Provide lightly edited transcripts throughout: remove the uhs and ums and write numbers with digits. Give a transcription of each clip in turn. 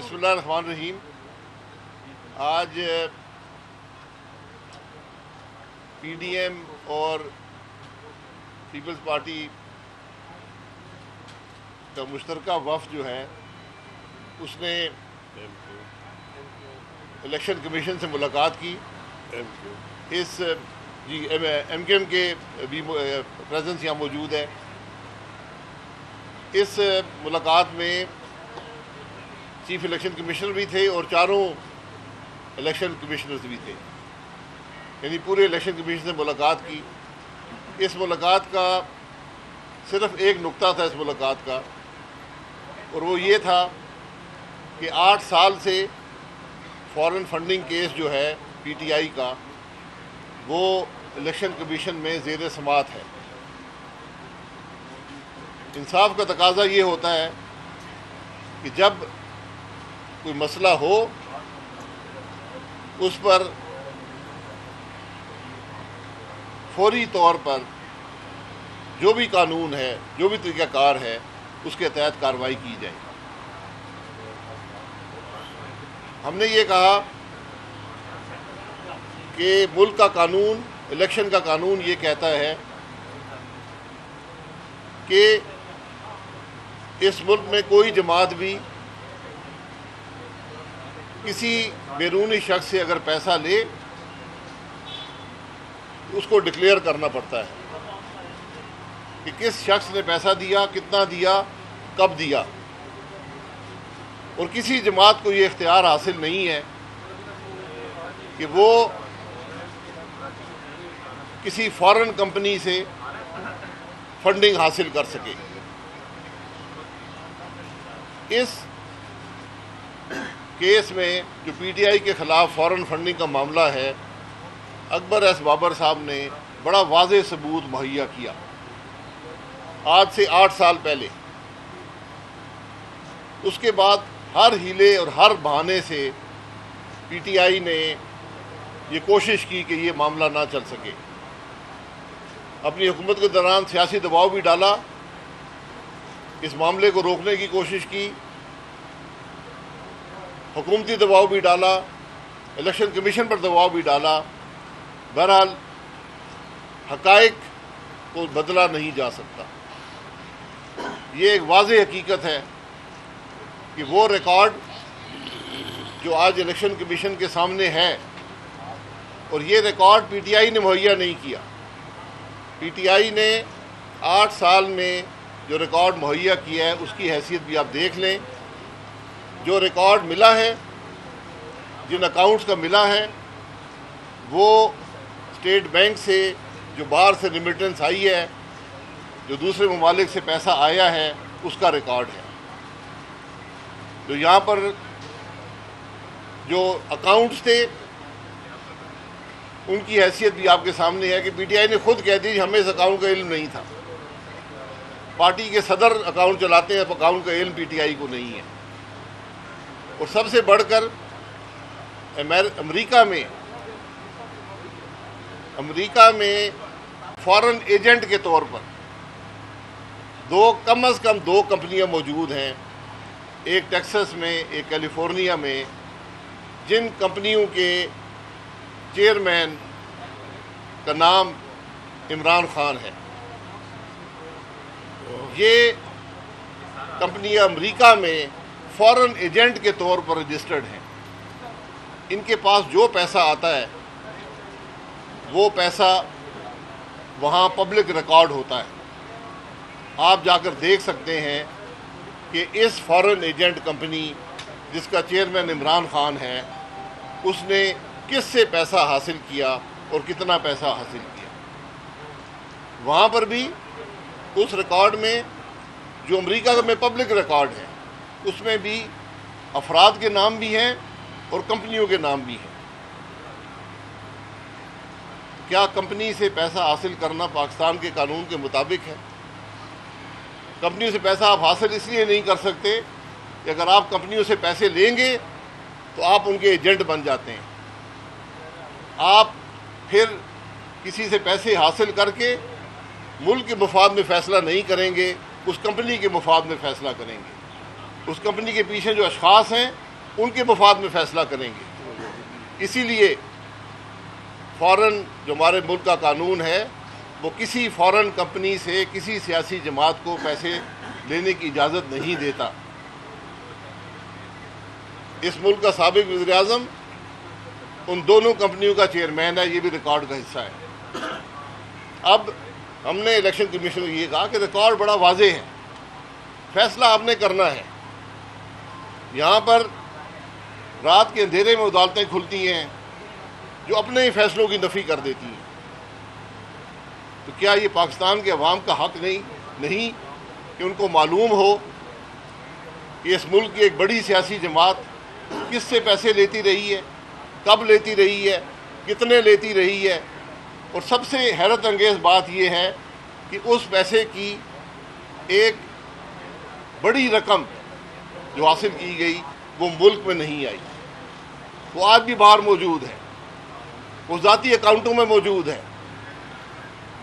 بسم اللہ الرحمن الرحیم۔ آج پی ڈی ایم اور پیپلز پارٹی کا مشترکہ وفد جو ہے اس نے الیکشن کمیشن سے ملاقات کی۔ اس ایم کیو ایم کے بھی پریزنس یہاں موجود ہے۔ اس ملاقات میں چیف الیکشن کمشنر بھی تھے اور چاروں الیکشن کمشنرز بھی تھے، یعنی پورے الیکشن کمیشن سے ملاقات کی۔ اس ملاقات کا صرف ایک نقطہ تھا اس ملاقات کا، اور وہ یہ تھا کہ 8 سال سے فارن فنڈنگ کیس جو ہے پی ٹی آئی کا، وہ الیکشن کمیشن میں زیر سماعت ہے۔ انصاف کا تقاضا یہ ہوتا ہے کہ جب کوئی مسئلہ ہو اس پر فوری طور پر جو بھی قانون ہے، جو بھی طریقہ کار ہے، اس کے تحت کارروائی کی جائے۔ ہم نے یہ کہا کہ ملک کا قانون، الیکشن کا قانون یہ کہتا ہے کہ اس ملک میں کوئی جماعت بھی کسی بیرونی شخص سے اگر پیسہ لے اس کو ڈکلیئر کرنا پڑتا ہے کہ کس شخص نے پیسہ دیا، کتنا دیا، کب دیا۔ اور کسی جماعت کو یہ اختیار حاصل نہیں ہے کہ وہ کسی فارن کمپنی سے فنڈنگ حاصل کر سکے۔ اس کیس میں جو پی ٹی آئی کے خلاف فارن فنڈنگ کا معاملہ ہے، اکبر ایس بابر صاحب نے بڑا واضح ثبوت مہیا کیا آج سے 8 سال پہلے۔ اس کے بعد ہر ہیلے اور ہر بہانے سے پی ٹی آئی نے یہ کوشش کی کہ یہ معاملہ نہ چل سکے۔ اپنی حکومت کے دوران سیاسی دباؤ بھی ڈالا، اس معاملے کو روکنے کی کوشش کی، حکومتی دباؤ بھی ڈالا، الیکشن کمیشن پر دباؤ بھی ڈالا۔ بہرحال حقائق کو بدلا نہیں جا سکتا۔ یہ ایک واضح حقیقت ہے کہ وہ ریکارڈ جو آج الیکشن کمیشن کے سامنے ہے، اور یہ ریکارڈ پی ٹی آئی نے مہیا نہیں کیا۔ پی ٹی آئی نے 8 سال میں جو ریکارڈ مہیا کیا ہے اس کی حیثیت بھی آپ دیکھ لیں۔ جو ریکارڈ ملا ہے، جن اکاؤنٹس کا ملا ہے، وہ اسٹیٹ بینک سے جو باہر سے ریمیٹنس آئی ہے، جو دوسرے ممالک سے پیسہ آیا ہے، اس کا ریکارڈ ہے۔ تو یہاں پر جو اکاؤنٹس تھے ان کی حیثیت بھی آپ کے سامنے ہے کہ پی ٹی آئی نے خود کہہ دی ہمیں اس اکاؤنٹ کا علم نہیں تھا۔ پارٹی کے صدر اکاؤنٹ چلاتے ہیں، اکاؤنٹ کا علم پی ٹی آئی کو نہیں ہے۔ اور سب سے بڑھ کر امریکہ میں فارن ایجنٹ کے طور پر کم از کم 2 کمپنیاں موجود ہیں، ایک ٹیکسس میں، ایک کیلیفورنیا میں، جن کمپنیوں کے چیئرمین کا نام عمران خان ہے۔ یہ کمپنیاں امریکہ میں فارن ایجنٹ کے طور پر رجسٹرڈ ہیں۔ ان کے پاس جو پیسہ آتا ہے وہ پیسہ وہاں پبلک ریکارڈ ہوتا ہے۔ آپ جا کر دیکھ سکتے ہیں کہ اس فارن ایجنٹ کمپنی جس کا چیئرمین عمران خان ہے، اس نے کس سے پیسہ حاصل کیا اور کتنا پیسہ حاصل کیا۔ وہاں پر بھی اس ریکارڈ میں جو امریکہ میں پبلک ریکارڈ ہے، اس میں بھی افراد کے نام بھی ہیں اور کمپنیوں کے نام بھی ہیں۔ کیا کمپنی سے پیسہ حاصل کرنا پاکستان کے قانون کے مطابق ہے؟ کمپنیوں سے پیسہ آپ حاصل اس لیے نہیں کر سکتے کہ اگر آپ کمپنیوں سے پیسے لیں گے تو آپ ان کے ایجنٹ بن جاتے ہیں۔ آپ پھر کسی سے پیسے حاصل کر کے ملک کے مفاد میں فیصلہ نہیں کریں گے، اس کمپنی کے مفاد میں فیصلہ کریں گے۔ اس کمپنی کے پیچھے جو اشخاص ہیں ان کے مفاد میں فیصلہ کریں گے. اسی لیے فورن جو ہمارے ملک کا قانون ہے وہ کسی فورن کمپنی سے کسی سیاسی جماعت کو پیسے لینے کی اجازت نہیں دیتا. اس ملک کا سابق وزیر اعظم ان دونوں کمپنیوں کا چیئرمین ہے, یہ بھی ریکارڈ کا حصہ ہے. اب ہم نے الیکشن کمیشن کو یہ کہا کہ ریکارڈ بڑا واضح ہے, فیصلہ آپ نے کرنا ہے. یہاں پر رات کے اندھیرے میں عدالتیں کھلتی ہیں جو اپنے ہی فیصلوں کی نفی کر دیتی ہیں. تو کیا یہ پاکستان کے عوام کا حق نہیں کہ ان کو معلوم ہو کہ اس ملک کی ایک بڑی سیاسی جماعت کس سے پیسے لیتی رہی ہے, کب لیتی رہی ہے, کتنے لیتی رہی ہے, اور سب سے حیرت انگیز بات یہ ہے کہ اس پیسے کی ایک بڑی رقم جو حاصل کی گئی وہ ملک میں نہیں آئی. وہ آج بھی باہر موجود ہے, وہ ذاتی اکاؤنٹوں میں موجود ہے.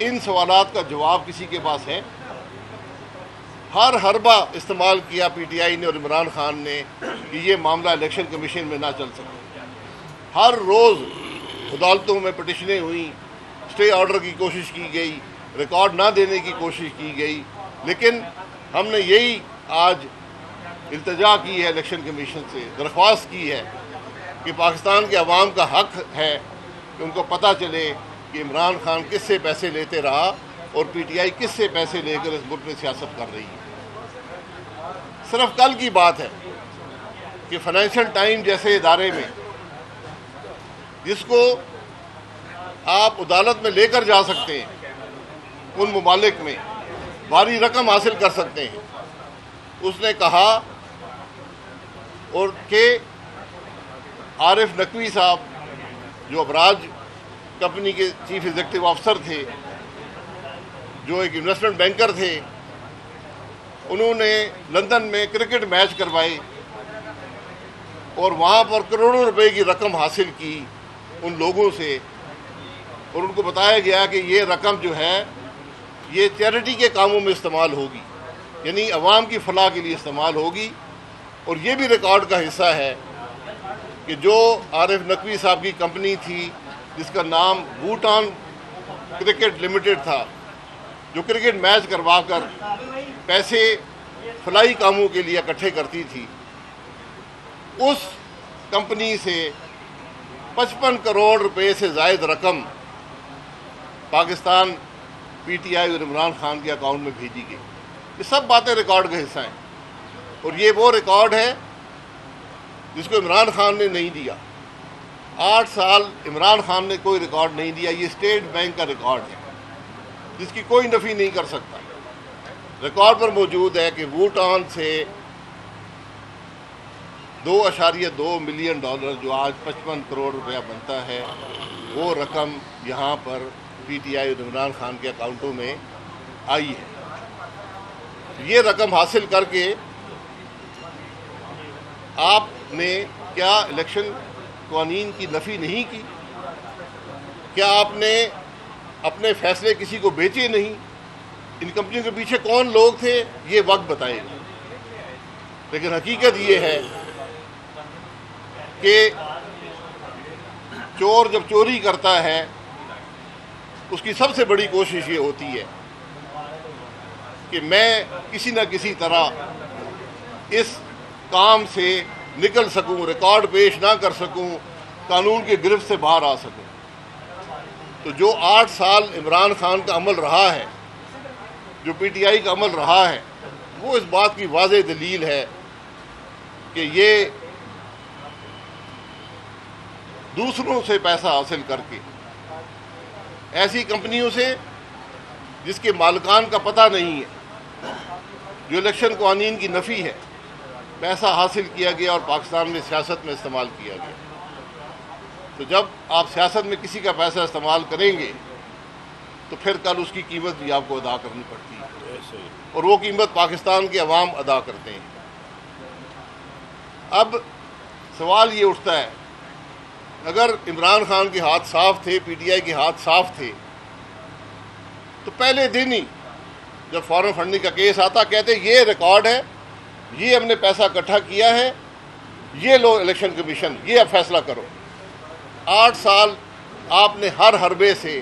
ان سوالات کا جواب کسی کے پاس ہے؟ ہر حربہ استعمال کیا پی ٹی آئی نے اور عمران خان نے کہ یہ معاملہ الیکشن کمیشن میں نہ چل سکے. ہر روز عدالتوں میں پٹیشنیں ہوئیں, اسٹے آرڈر کی کوشش کی گئی, ریکارڈ نہ دینے کی کوشش کی گئی, لیکن ہم نے یہی آج التجا کی ہے الیکشن کمیشن سے, درخواست کی ہے کہ پاکستان کے عوام کا حق ہے کہ ان کو پتہ چلے کہ عمران خان کس سے پیسے لیتے رہا اور پی ٹی آئی کس سے پیسے لے کر اس ملک میں سیاست کر رہی ہے. صرف کل کی بات ہے کہ فائنینشل ٹائم جیسے ادارے میں جس کو آپ عدالت میں لے کر جا سکتے ہیں, ان ممالک میں بھاری رقم حاصل کر سکتے ہیں, اس نے کہا اور کہ عارف نقوی صاحب جو ابراج کمپنی کے چیف ایگزیکٹو آفیسر تھے, جو ایک انویسٹمنٹ بینکر تھے, انہوں نے لندن میں کرکٹ میچ کروائے اور وہاں پر کروڑوں روپے کی رقم حاصل کی ان لوگوں سے, اور ان کو بتایا گیا کہ یہ رقم جو ہے یہ چیریٹی کے کاموں میں استعمال ہوگی, یعنی عوام کی فلاح کے لیے استعمال ہوگی. اور یہ بھی ریکارڈ کا حصہ ہے کہ جو عارف نقوی صاحب کی کمپنی تھی جس کا نام بھوٹان کرکٹ لمیٹڈ تھا, جو کرکٹ میچ کروا کر پیسے فلاحی کاموں کے لیے اکٹھے کرتی تھی, اس کمپنی سے 55 کروڑ روپے سے زائد رقم پاکستان پی ٹی آئی اور عمران خان کے اکاؤنٹ میں بھیجی گئی. یہ سب باتیں ریکارڈ کا حصہ ہیں, اور یہ وہ ریکارڈ ہے جس کو عمران خان نے نہیں دیا. 8 سال عمران خان نے کوئی ریکارڈ نہیں دیا. یہ اسٹیٹ بینک کا ریکارڈ ہے جس کی کوئی نفی نہیں کر سکتا. ریکارڈ پر موجود ہے کہ بھوٹان سے 2.2 ملین ڈالر جو آج 55 کروڑ روپیہ بنتا ہے, وہ رقم یہاں پر پی ٹی آئی اور عمران خان کے اکاؤنٹوں میں آئی ہے. یہ رقم حاصل کر کے آپ نے کیا الیکشن قوانین کی نفی نہیں کی؟ کیا آپ نے اپنے فیصلے کسی کو بیچے نہیں؟ ان کمپنیوں کے پیچھے کون لوگ تھے یہ وقت بتائے گا. لیکن حقیقت یہ ہے کہ چور جب چوری کرتا ہے اس کی سب سے بڑی کوشش یہ ہوتی ہے کہ میں کسی نہ کسی طرح اس کام سے نکل سکوں, ریکارڈ پیش نہ کر سکوں, قانون کی گرفت سے باہر آ سکوں. تو جو 8 سال عمران خان کا عمل رہا ہے, جو پی ٹی آئی کا عمل رہا ہے, وہ اس بات کی واضح دلیل ہے کہ یہ دوسروں سے پیسہ حاصل کر کے ایسی کمپنیوں سے جس کے مالکان کا پتہ نہیں ہے, جو الیکشن قوانین کی نفی ہے, پیسہ حاصل کیا گیا اور پاکستان میں سیاست میں استعمال کیا گیا. تو جب آپ سیاست میں کسی کا پیسہ استعمال کریں گے تو پھر کل اس کی قیمت بھی آپ کو ادا کرنی پڑتی ہے, اور وہ قیمت پاکستان کے عوام ادا کرتے ہیں. اب سوال یہ اٹھتا ہے, اگر عمران خان کے ہاتھ صاف تھے, پی ٹی آئی کے ہاتھ صاف تھے, تو پہلے دن ہی جب فارم فنڈنگ کا کیس آتا کہتے یہ ریکارڈ ہے, یہ ہم نے پیسہ اکٹھا کیا ہے, یہ لو الیکشن کمیشن، یہ اب فیصلہ کرو۔ 8 سال آپ نے ہر حربے سے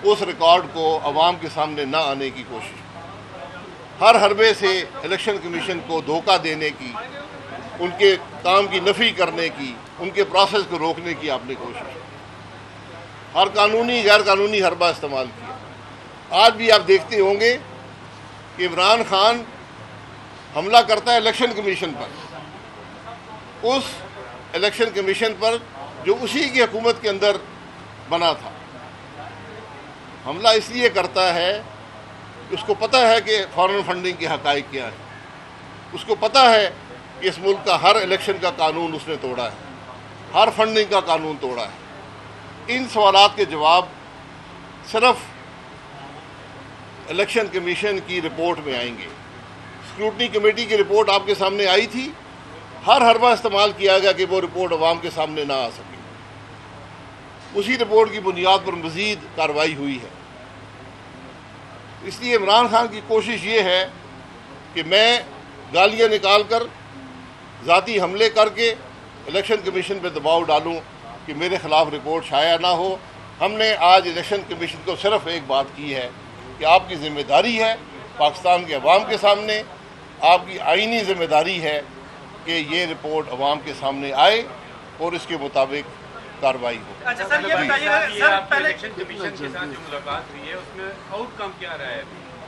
اس ریکارڈ کو عوام کے سامنے نہ آنے کی کوشش، ہر حربے سے الیکشن کمیشن کو دھوکہ دینے کی، ان کے کام کی نفی کرنے کی، ان کے پروسیس کو روکنے کی آپ نے کوشش، ہر قانونی غیر قانونی حربہ استعمال کیا۔ آج بھی آپ دیکھتے ہوں گے کہ عمران خان حملہ کرتا ہے الیکشن کمیشن پر، اس الیکشن کمیشن پر جو اسی کی حکومت کے اندر بنا تھا۔ حملہ اس لیے کرتا ہے کہ اس کو پتہ ہے کہ فارن فنڈنگ کے حقائق کیا ہے، اس کو پتہ ہے کہ اس ملک کا ہر الیکشن کا قانون اس نے توڑا ہے، ہر فنڈنگ کا قانون توڑا ہے۔ ان سوالات کے جواب صرف الیکشن کمیشن کی رپورٹ میں آئیں گے۔ اسکروٹنی کمیٹی کی رپورٹ آپ کے سامنے آئی تھی، ہر حربہ استعمال کیا گیا کہ وہ رپورٹ عوام کے سامنے نہ آ سکے۔ اسی رپورٹ کی بنیاد پر مزید کارروائی ہوئی ہے۔ اس لیے عمران خان کی کوشش یہ ہے کہ میں گالیاں نکال کر، ذاتی حملے کر کے الیکشن کمیشن پہ دباؤ ڈالوں کہ میرے خلاف رپورٹ شائع نہ ہو۔ ہم نے آج الیکشن کمیشن کو صرف ایک بات کی ہے کہ آپ کی ذمہ داری ہے پاکستان کے عوام کے سامنے، آپ کی آئینی ذمہ داری ہے کہ یہ رپورٹ عوام کے سامنے آئے اور اس کے مطابق کارروائی ہو۔ اچھا سر، یہ بتائیے سر، پہلے الیکشن کمیشن کے ساتھ جو ملاقات ہوئی ہے اس میں آؤٹ کم کیا رہا ہے؟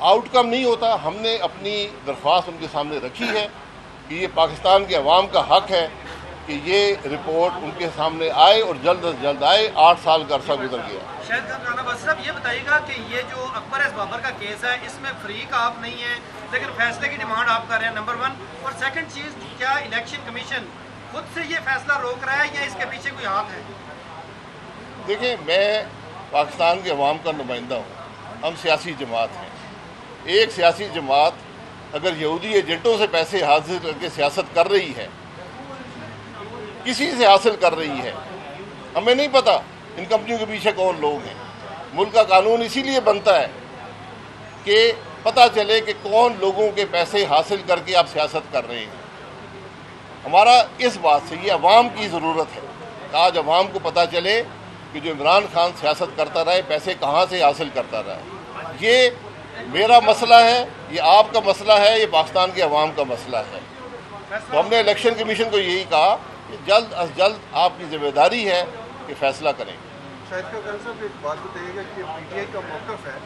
آؤٹ کم نہیں ہوتا، ہم نے اپنی درخواست ان کے سامنے رکھی ہے کہ یہ پاکستان کے عوام کا حق ہے کہ یہ رپورٹ ان کے سامنے آئے اور جلد از جلد آئے۔ 8 سال کا عرصہ گزر گیا۔ شاید رانا باز صاحب یہ بتائیے گا کہ یہ جو اکبر ایس بابر کا کیس ہے، اس میں فریق آپ نہیں ہیں لیکن فیصلے کی ڈیمانڈ آپ کر رہے ہیں، نمبر 1، اور سیکنڈ چیز، کیا الیکشن کمیشن خود سے یہ فیصلہ روک رہا ہے یا اس کے پیچھے کوئی ہاتھ ہے؟ دیکھیں، میں پاکستان کے عوام کا نمائندہ ہوں، ہم سیاسی جماعت ہیں۔ ایک سیاسی جماعت اگر یہودی ایجنٹوں سے پیسے حاصل کر کے سیاست کر رہی ہے، کسی سے حاصل کر رہی ہے، ہمیں نہیں پتہ ان کمپنیوں کے پیچھے کون لوگ ہیں۔ ملک کا قانون اسی لیے بنتا ہے کہ پتہ چلے کہ کون لوگوں کے پیسے حاصل کر کے آپ سیاست کر رہے ہیں۔ ہمارا اس بات سے یہ عوام کی ضرورت ہے کہ آج عوام کو پتہ چلے کہ جو عمران خان سیاست کرتا رہے، پیسے کہاں سے حاصل کرتا رہا۔ یہ میرا مسئلہ ہے، یہ آپ کا مسئلہ ہے، یہ پاکستان کے عوام کا مسئلہ ہے۔ تو ہم نے الیکشن کمیشن کو یہی کہا کہ جلد از جلد آپ کی ذمہ داری ہے کہ فیصلہ کریں۔ شاہد خاقان صاحب، ایک بات بتائیے گا کہ پی ٹی آئی کا موقف ہے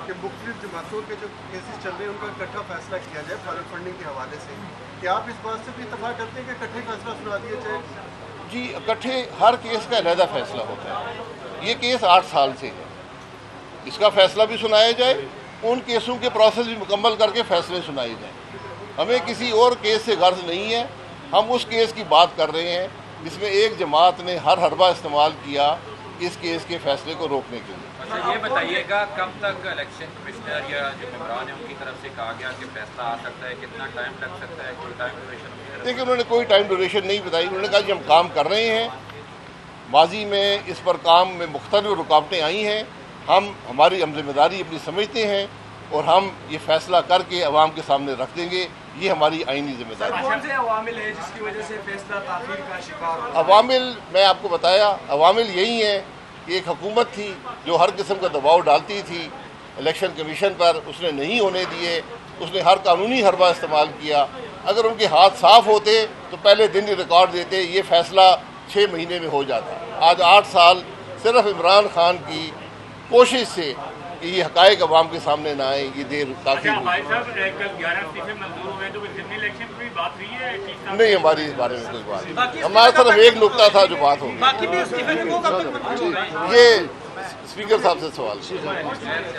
کہ مختلف جماعتوں کے جو کیسز چل رہے ہیں ان کا اکٹھا فیصلہ کیا جائے فارن فنڈنگ کے حوالے سے، کیا آپ اس بات سے بھی اتفاق کرتے ہیں کہ اکٹھے فیصلہ سنا دیا جائے؟ جی، اکٹھے ہر کیس کا علیحدہ فیصلہ ہوتا ہے۔ یہ کیس 8 سال سے ہے، اس کا فیصلہ بھی سنایا جائے، ان کیسوں کے پروسیس بھی مکمل کر کے فیصلے سنائے جائیں۔ ہمیں کسی اور کیس سے غرض نہیں ہے، ہم اس کیس کی بات کر رہے ہیں جس میں ایک جماعت نے ہر حربہ استعمال کیا اس کیس کے فیصلے کو روکنے کے لیے۔ اچھا، یہ بتائیے گا کب تک الیکشن کمشنر یا جو ممبران ہیں ان کی طرف سے کہا گیا کہ فیصلہ آ سکتا ہے، کتنا ٹائم لگ سکتا ہے، کوئی ٹائم ڈیوریشن؟ دیکھیں، انہوں نے کوئی ٹائم ڈیوریشن نہیں بتائی۔ انہوں نے کہا کہ ہم کام کر رہے ہیں، ماضی میں اس پر کام میں مختلف رکاوٹیں آئی ہیں، ہم ذمہ داری اپنی سمجھتے ہیں اور ہم یہ فیصلہ کر کے عوام کے سامنے رکھ دیں گے، یہ ہماری آئینی ذمہ داری ہے۔ کون سے عوامل ہیں جس کی وجہ سے فیصلہ تاخیر کا شکار ہو؟ عوامل میں آپ کو بتایا، عوامل یہی ہیں کہ ایک حکومت تھی جو ہر قسم کا دباؤ ڈالتی تھی الیکشن کمیشن پر، اس نے نہیں ہونے دیے، اس نے ہر قانونی حربہ استعمال کیا۔ اگر ان کے ہاتھ صاف ہوتے تو پہلے دن ہی ریکارڈ دیتے، یہ فیصلہ 6 مہینے میں ہو جاتا۔ آج 8 سال صرف عمران خان کی کوشش سے کہ یہ حقائق عوام کے سامنے نہ آئیں، یہ دیر تاخیر ہوئی۔ بھائی صاحب، کل 11 استعفے منظور ہوئے تو ضمنی الیکشن کی بات ہوئی ہے؟ نہیں، ہماری اس بارے میں کوئی بات نہیں، ہمارا صرف ایک نقطہ تھا جو بات ہوگی۔ باقی بھی استعفے وہ کب تک منظور ہو گئے؟ یہ اسپیکر صاحب سے سوال ہے۔